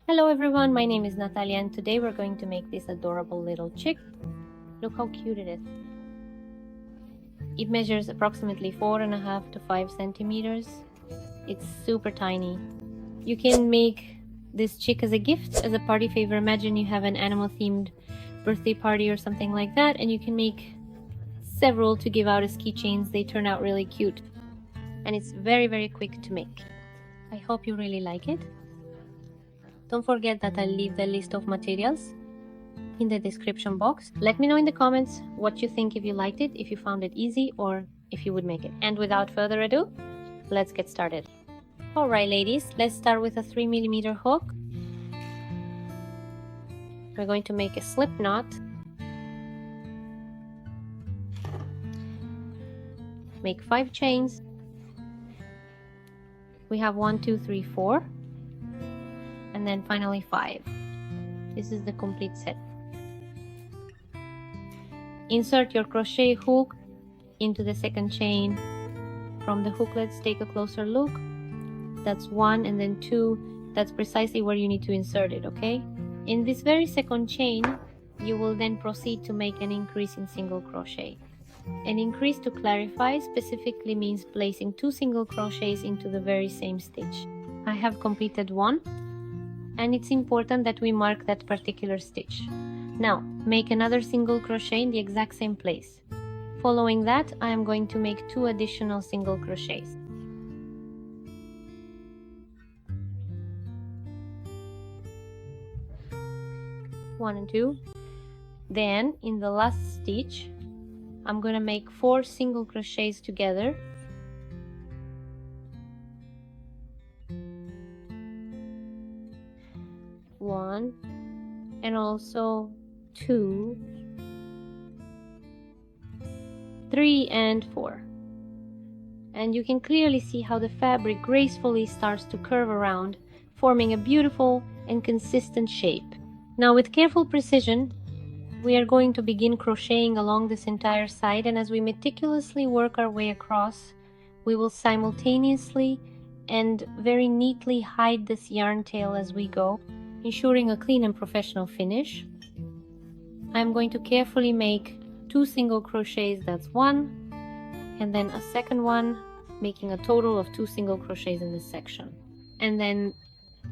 Hello everyone, my name is Natalia and today we're going to make this adorable little chick. Look how cute it is. It measures approximately 4.5 to 5 centimeters. It's super tiny. You can make this chick as a gift, as a party favor. Imagine you have an animal themed birthday party or something like that, and you can make several to give out as keychains. They turn out really cute and it's very quick to make. I hope you really like it. Don't forget that I'll leave the list of materials in the description box. Let me know in the comments what you think, if you liked it, if you found it easy, or if you would make it. And without further ado, let's get started. Alright ladies, let's start with a 3mm hook. We're going to make a slip knot. Make 5 chains. We have 1, 2, 3, 4. And then finally 5. This is the complete set. Insert your crochet hook into the second chain. From the hook, let's take a closer look. That's 1 and then 2. That's precisely where you need to insert it, okay? In this very second chain, you will then proceed to make an increase in single crochet. An increase, to clarify, specifically means placing 2 single crochets into the very same stitch. I have completed 1. And it's important that we mark that particular stitch. Now, make another single crochet in the exact same place. Following that, I am going to make 2 additional single crochets. One and 2. Then, in the last stitch, I'm going to make 4 single crochets together. One and also 2, 3 and 4, and you can clearly see how the fabric gracefully starts to curve around, forming a beautiful and consistent shape. Now, with careful precision, we are going to begin crocheting along this entire side, and as we meticulously work our way across, we will simultaneously and very neatly hide this yarn tail as we go, ensuring a clean and professional finish. I'm going to carefully make 2 single crochets, that's 1, and then a second one, making a total of 2 single crochets in this section. And then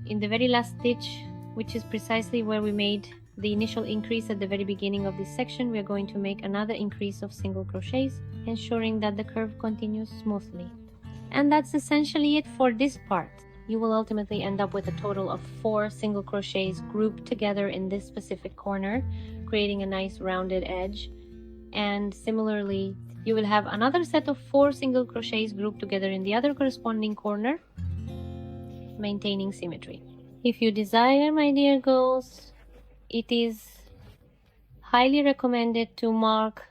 in the very last stitch, which is precisely where we made the initial increase at the very beginning of this section, we are going to make another increase of single crochets, ensuring that the curve continues smoothly. And that's essentially it for this part. You will ultimately end up with a total of 4 single crochets grouped together in this specific corner, creating a nice rounded edge. And similarly, you will have another set of 4 single crochets grouped together in the other corresponding corner, maintaining symmetry. If you desire, my dear girls, it is highly recommended to mark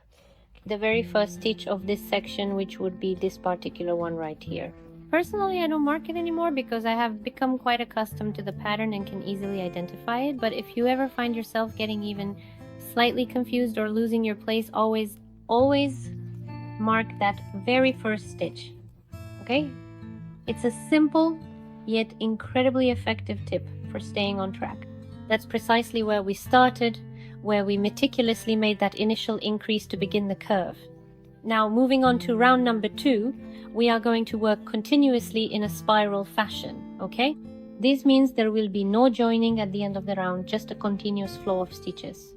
the very first stitch of this section, which would be this particular one right here. Personally, I don't mark it anymore because I have become quite accustomed to the pattern and can easily identify it. But if you ever find yourself getting even slightly confused or losing your place, always mark that very first stitch, okay? It's a simple yet incredibly effective tip for staying on track. That's precisely where we started, where we meticulously made that initial increase to begin the curve. Now, moving on to round number 2, we are going to work continuously in a spiral fashion, okay? This means there will be no joining at the end of the round, just a continuous flow of stitches.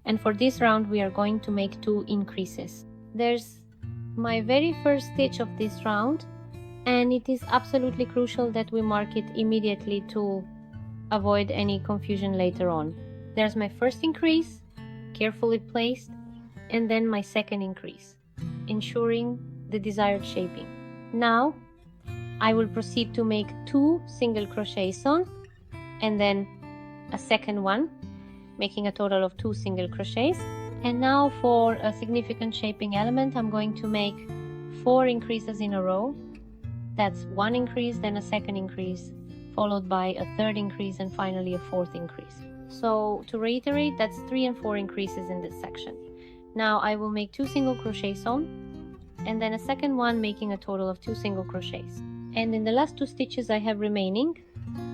And for this round, we are going to make 2 increases. There's my very first stitch of this round, and it is absolutely crucial that we mark it immediately to avoid any confusion later on. There's my first increase, carefully placed, and then my second increase, ensuring the desired shaping. Now I will proceed to make 2 single crochets on, and then a second one, making a total of 2 single crochets. And now for a significant shaping element, I'm going to make 4 increases in a row. That's 1 increase, then a second increase, followed by a third increase, and finally a fourth increase. So to reiterate, that's 3 and 4 increases in this section. Now I will make 2 single crochets on, and then a second one, making a total of 2 single crochets. And in the last 2 stitches I have remaining,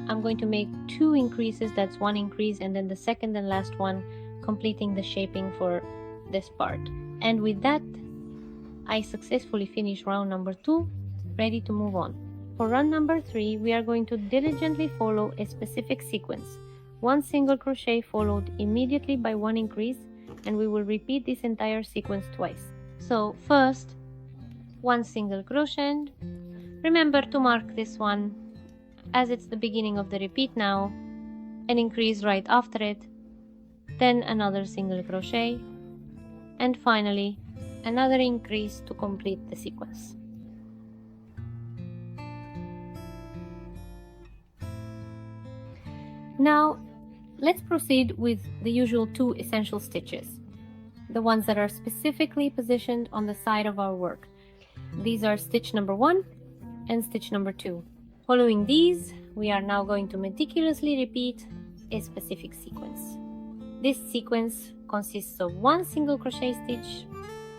I'm going to make 2 increases. That's 1 increase and then the second and last one, completing the shaping for this part. And with that, I successfully finished round number 2, ready to move on. For round number 3, we are going to diligently follow a specific sequence. 1 single crochet followed immediately by 1 increase, and we will repeat this entire sequence twice. So first, 1 single crochet. Remember to mark this one as it's the beginning of the repeat now, an increase right after it, then another single crochet, and finally another increase to complete the sequence. Now let's proceed with the usual 2 essential stitches, the ones that are specifically positioned on the side of our work. These are stitch number 1 and stitch number 2. Following these, we are now going to meticulously repeat a specific sequence. This sequence consists of 1 single crochet stitch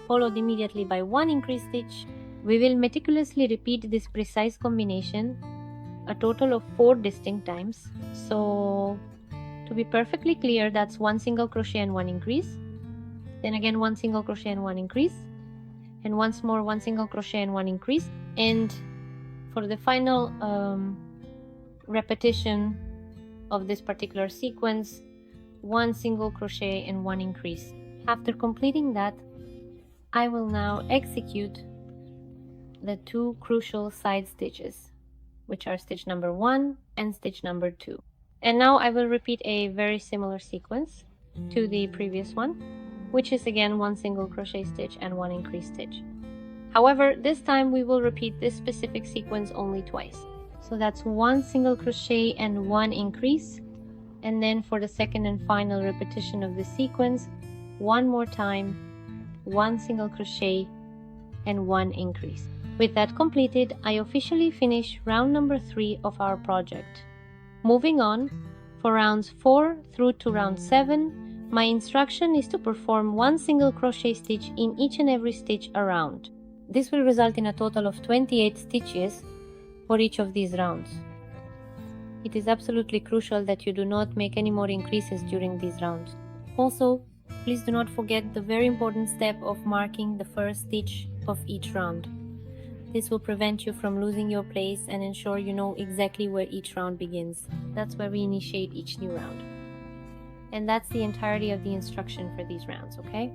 followed immediately by 1 increase stitch. We will meticulously repeat this precise combination a total of 4 distinct times. So to be perfectly clear, that's 1 single crochet and 1 increase, then again 1 single crochet and 1 increase, and once more 1 single crochet and 1 increase, and for the final repetition of this particular sequence, 1 single crochet and 1 increase. After completing that, I will now execute the 2 crucial side stitches, which are stitch number 1 and stitch number 2. And now I will repeat a very similar sequence to the previous one, which is again 1 single crochet stitch and 1 increase stitch. However, this time we will repeat this specific sequence only twice. So that's 1 single crochet and 1 increase, and then for the second and final repetition of the sequence, one more time, 1 single crochet and 1 increase. With that completed, I officially finish round number 3 of our project. Moving on, for rounds 4 through to round 7, my instruction is to perform 1 single crochet stitch in each and every stitch around. This will result in a total of 28 stitches for each of these rounds. It is absolutely crucial that you do not make any more increases during these rounds. Also, please do not forget the very important step of marking the first stitch of each round. This will prevent you from losing your place and ensure you know exactly where each round begins. That's where we initiate each new round. And that's the entirety of the instruction for these rounds, okay?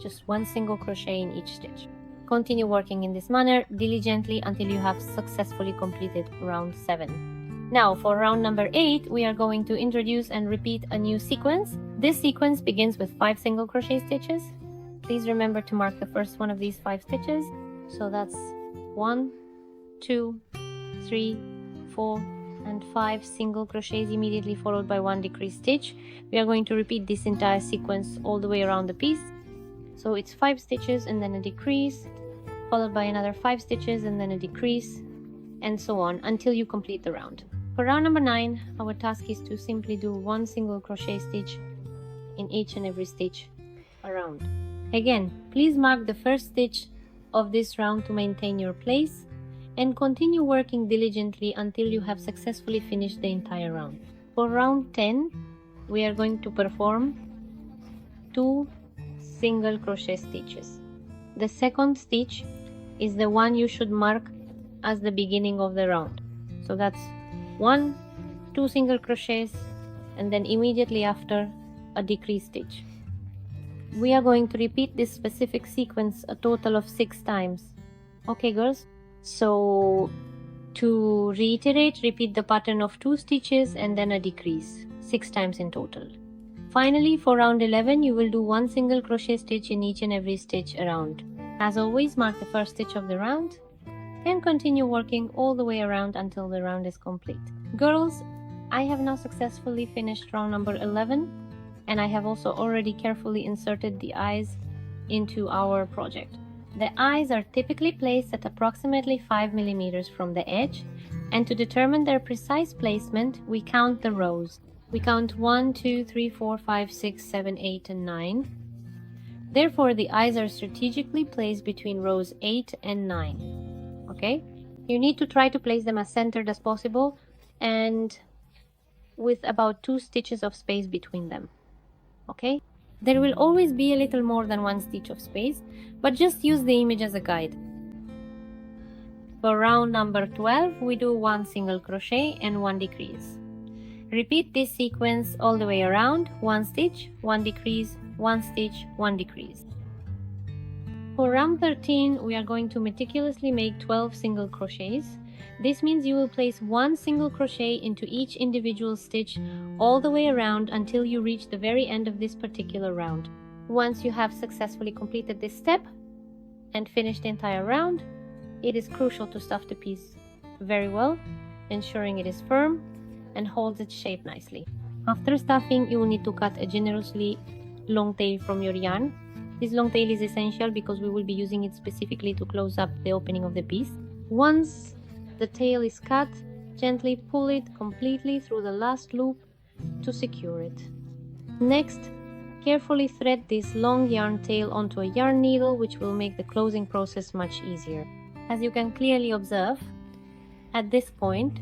Just 1 single crochet in each stitch. Continue working in this manner diligently until you have successfully completed round 7. Now for round number 8, we are going to introduce and repeat a new sequence. This sequence begins with 5 single crochet stitches. Please remember to mark the first one of these 5 stitches. So that's 1, 2, 3, 4, and 5 single crochets immediately followed by 1 decrease stitch. We are going to repeat this entire sequence all the way around the piece. So it's 5 stitches and then a decrease, followed by another 5 stitches and then a decrease, and so on until you complete the round. For round number 9, our task is to simply do 1 single crochet stitch in each and every stitch around. Again, please mark the first stitch of this round to maintain your place, and continue working diligently until you have successfully finished the entire round. For round 10, we are going to perform 2 single crochet stitches. The second stitch is the one you should mark as the beginning of the round. So that's 1, 2 single crochets, and then immediately after a decrease stitch. We are going to repeat this specific sequence a total of 6 times. Okay girls? So to reiterate, repeat the pattern of 2 stitches and then a decrease, 6 times in total. Finally, for round 11, you will do 1 single crochet stitch in each and every stitch around. As always, mark the first stitch of the round and continue working all the way around until the round is complete. Girls, I have now successfully finished round number 11, and I have also already carefully inserted the eyes into our project. The eyes are typically placed at approximately 5 millimeters from the edge, and to determine their precise placement, we count the rows. We count 1, 2, 3, 4, 5, 6, 7, 8, and 9. Therefore, the eyes are strategically placed between rows 8 and 9. Okay? You need to try to place them as centered as possible and with about 2 stitches of space between them. Okay, there will always be a little more than 1 stitch of space, but just use the image as a guide. For round number 12, we do 1 single crochet and 1 decrease. Repeat this sequence all the way around: 1 stitch, 1 decrease, 1 stitch, 1 decrease. For round 13, we are going to meticulously make 12 single crochets. This means you will place 1 single crochet into each individual stitch all the way around until you reach the very end of this particular round. Once you have successfully completed this step and finished the entire round, it is crucial to stuff the piece very well, ensuring it is firm and holds its shape nicely. After stuffing, you will need to cut a generously long tail from your yarn. This long tail is essential because we will be using it specifically to close up the opening of the piece. Once the tail is cut, gently pull it completely through the last loop to secure it. Next, carefully thread this long yarn tail onto a yarn needle, which will make the closing process much easier. As you can clearly observe, at this point,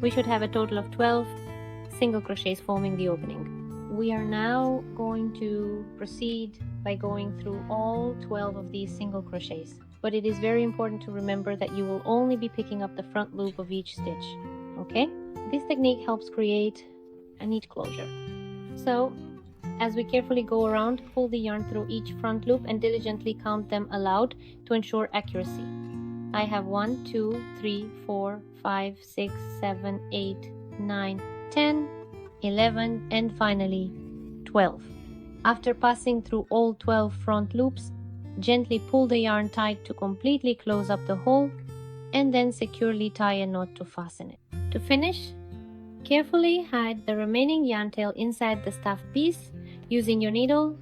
we should have a total of 12 single crochets forming the opening. We are now going to proceed by going through all 12 of these single crochets. But it is very important to remember that you will only be picking up the front loop of each stitch. Okay? This technique helps create a neat closure. So, as we carefully go around, pull the yarn through each front loop and diligently count them aloud to ensure accuracy. I have 1, 2, 3, 4, 5, 6, 7, 8, 9, 10, 11, and finally 12. After passing through all 12 front loops, gently pull the yarn tight to completely close up the hole, and then securely tie a knot to fasten it. To finish, carefully hide the remaining yarn tail inside the stuffed piece using your needle,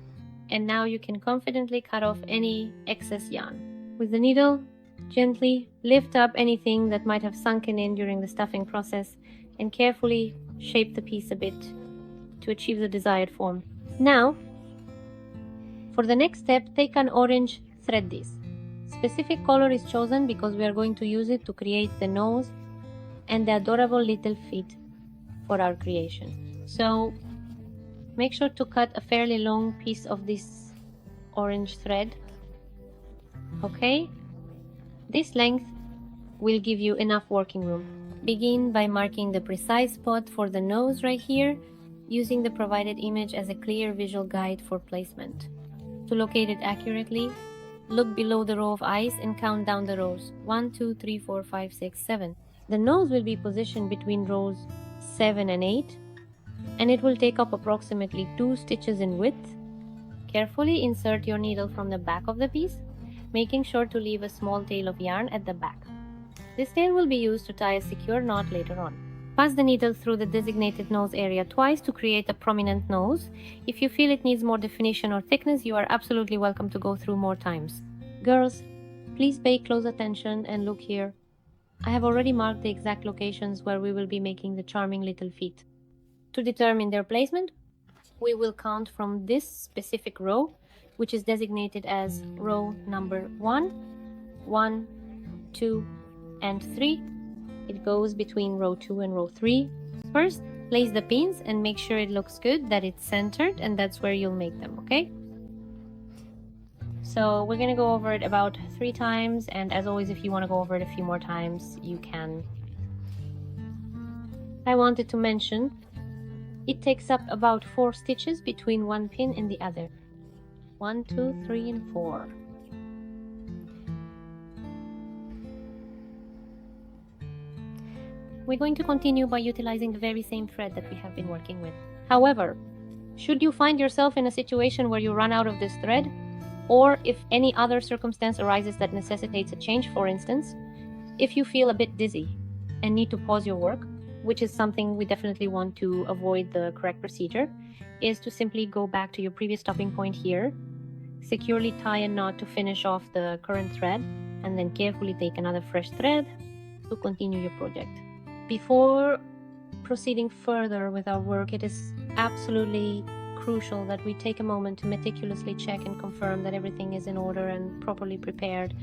and now you can confidently cut off any excess yarn. With the needle, gently lift up anything that might have sunken in during the stuffing process and carefully shape the piece a bit to achieve the desired form. Now, for the next step, take an orange, thread this. Specific color is chosen because we are going to use it to create the nose and the adorable little feet for our creation. So make sure to cut a fairly long piece of this orange thread. Okay? This length will give you enough working room. Begin by marking the precise spot for the nose right here, using the provided image as a clear visual guide for placement. To locate it accurately, look below the row of eyes and count down the rows. 1, 2, 3, 4, 5, 6, 7. The nose will be positioned between rows 7 and 8, and it will take up approximately 2 stitches in width. Carefully insert your needle from the back of the piece, making sure to leave a small tail of yarn at the back. This tail will be used to tie a secure knot later on. Pass the needle through the designated nose area twice to create a prominent nose. If you feel it needs more definition or thickness, you are absolutely welcome to go through more times. Girls, please pay close attention and look here. I have already marked the exact locations where we will be making the charming little feet. To determine their placement, we will count from this specific row, which is designated as row number 1, 1, 2, and 3. It goes between row 2 and row 3. First, place the pins and make sure it looks good, that it's centered, and that's where you'll make them, okay? So we're gonna go over it about 3 times, and as always, if you want to go over it a few more times, you can. I wanted to mention, it takes up about 4 stitches between one pin and the other. 1, 2, 3, and 4. We're going to continue by utilizing the very same thread that we have been working with. However, should you find yourself in a situation where you run out of this thread, or if any other circumstance arises that necessitates a change, for instance, if you feel a bit dizzy and need to pause your work, which is something we definitely want to avoid, the correct procedure is to simply go back to your previous stopping point here, securely tie a knot to finish off the current thread, and then carefully take another fresh thread to continue your project. Before proceeding further with our work, it is absolutely crucial that we take a moment to meticulously check and confirm that everything is in order and properly prepared.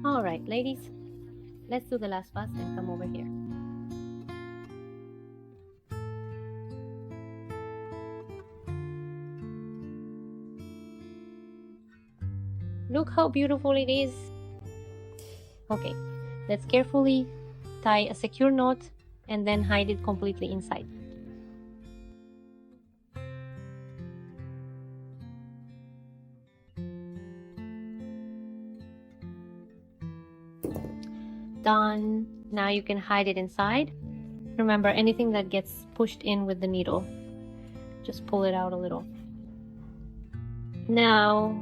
Alright ladies, let's do the last pass and come over here. Look how beautiful it is. Okay, let's carefully tie a secure knot and then hide it completely inside. Done. Now you can hide it inside. Remember, anything that gets pushed in with the needle, just pull it out a little. Now,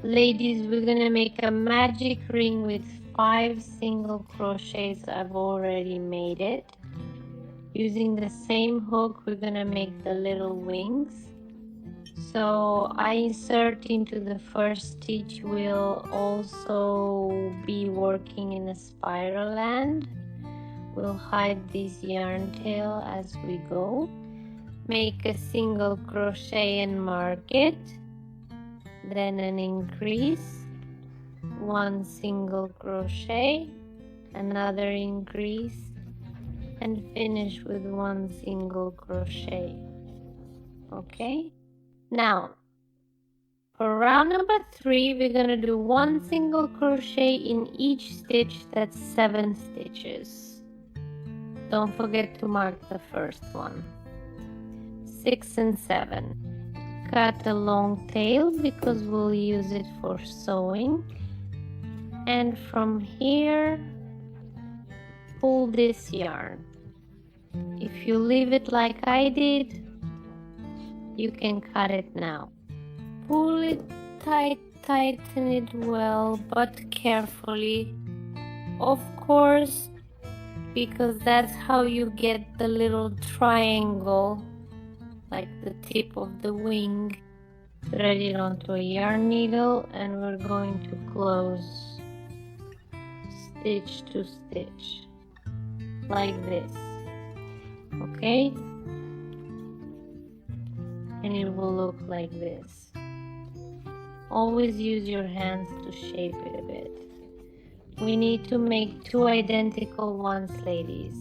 ladies, we're gonna make a magic ring with 5 single crochets. I've already made it. Using the same hook, we're gonna make the little wings. So I insert into the first stitch, we'll also be working in a spiral end. We'll hide this yarn tail as we go. Make a single crochet and mark it. Then an increase, 1 single crochet, another increase, and finish with 1 single crochet. Okay, now for round number 3, we're gonna do 1 single crochet in each stitch. That's 7 stitches. Don't forget to mark the first one. 6 and 7. Cut a long tail because we'll use it for sewing, and from here pull this yarn. If you leave it like I did, you can cut it now. Pull it tight, tighten it well, but carefully, of course, because that's how you get the little triangle, like the tip of the wing. Thread it onto a yarn needle and we're going to close stitch to stitch like this. Okay, and it will look like this. Always use your hands to shape it a bit. We need to make 2 identical ones, ladies.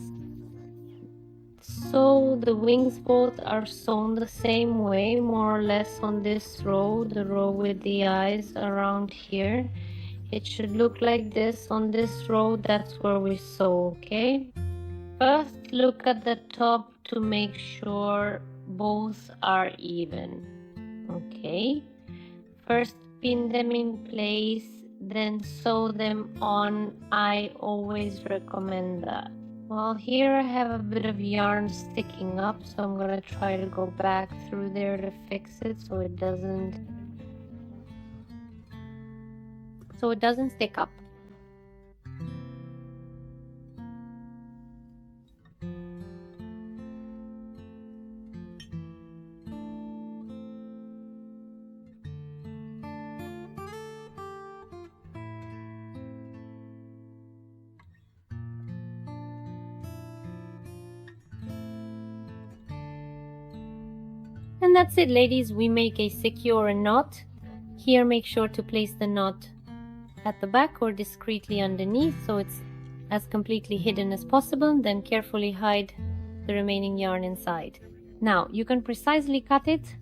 So the wings both are sewn the same way, more or less, on this row, the row with the eyes around here. It should look like this on this row. That's where we sew. Okay, first look at the top to make sure both are even. Okay, first pin them in place, then sew them on. I always recommend that. Well, here I have a bit of yarn sticking up, so I'm gonna try to go back through there to fix it so it doesn't stick up. And that's it, ladies. We make a secure knot. Here, make sure to place the knot at the back or discreetly underneath so it's as completely hidden as possible. Then carefully hide the remaining yarn inside. Now, you can precisely cut it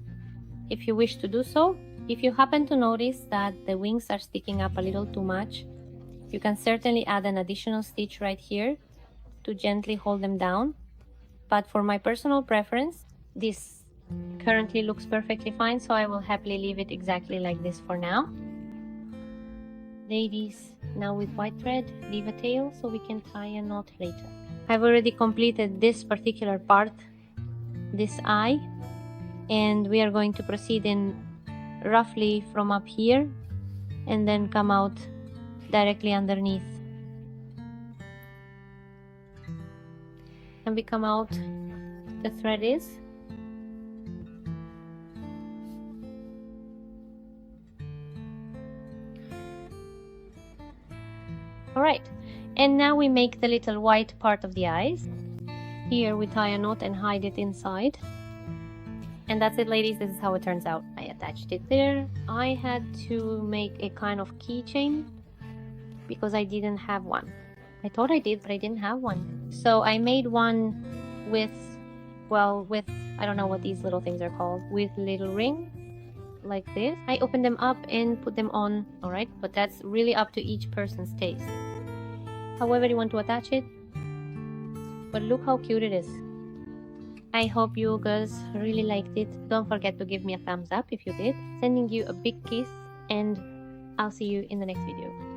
if you wish to do so. If you happen to notice that the wings are sticking up a little too much, you can certainly add an additional stitch right here to gently hold them down. But for my personal preference, this currently looks perfectly fine, so I will happily leave it exactly like this for now. Ladies, now with white thread, leave a tail so we can tie a knot later. I've already completed this particular part, this eye, and we are going to proceed in roughly from up here and then come out directly underneath. And we come out, the thread is. Alright, and now we make the little white part of the eyes. Here we tie a knot and hide it inside. And that's it, ladies. This is how it turns out. I attached it there. I had to make a kind of keychain because I didn't have one. I thought I did, but I didn't have one. So I made one with, well, with, I don't know what these little things are called, with little ring like this. I opened them up and put them on, alright? But that's really up to each person's taste. However you want to attach it. But look how cute it is. I hope you guys really liked it. Don't forget to give me a thumbs up if you did. Sending you a big kiss, and I'll see you in the next video.